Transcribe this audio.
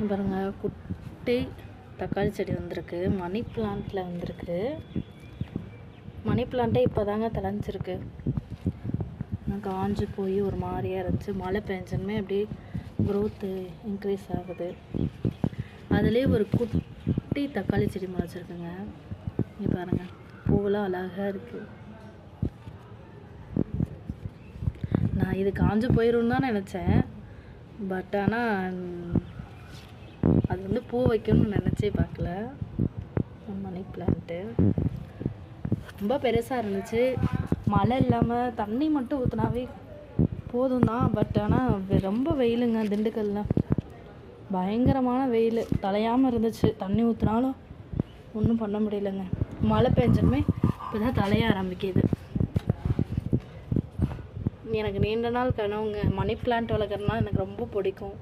பாருங்க, குட்டி தக்காளி செடி வந்திருக்கு. மணி பிளான்ட்டில் வந்திருக்கு. மணி பிளான்ட்டே இப்போ தாங்க தழைஞ்சிருக்கு. காஞ்சு போய் ஒரு மாதிரியாக இருந்துச்சு. மழை பெஞ்சனுமே அப்படியே க்ரோத்து இன்க்ரீஸ் ஆகுது. அதுலேயே ஒரு குட்டி தக்காளி செடி முளைச்சிருக்குங்க. இங்கே பாருங்கள், பூவெல்லாம் அழகாக இருக்குது. நான் இது காஞ்சு போயிடும்னு தான் நினச்சேன். பட் ஆனால் அது வந்து பூ வைக்கணும்னு நினச்சே பார்க்கல. மணி பிளான்ட்டு ரொம்ப பெருசாக இருந்துச்சு. மழை இல்லாமல் தண்ணி மட்டும் ஊற்றினாவே போதும் தான். பட் ஆனால் ரொம்ப வெயிலுங்க. திண்டுக்கல்ல பயங்கரமான வெயில். தலையாமல் இருந்துச்சு. தண்ணி ஊற்றினாலும் ஒன்றும் பண்ண முடியலைங்க. மழை பெஞ்சதுமே இப்போ தான் தலைய ஆரம்பிக்குது. எனக்கு நீண்ட நாள் கனவுங்க. மணி பிளான்ட் வளர்க்குறதுனால எனக்கு ரொம்ப பிடிக்கும்.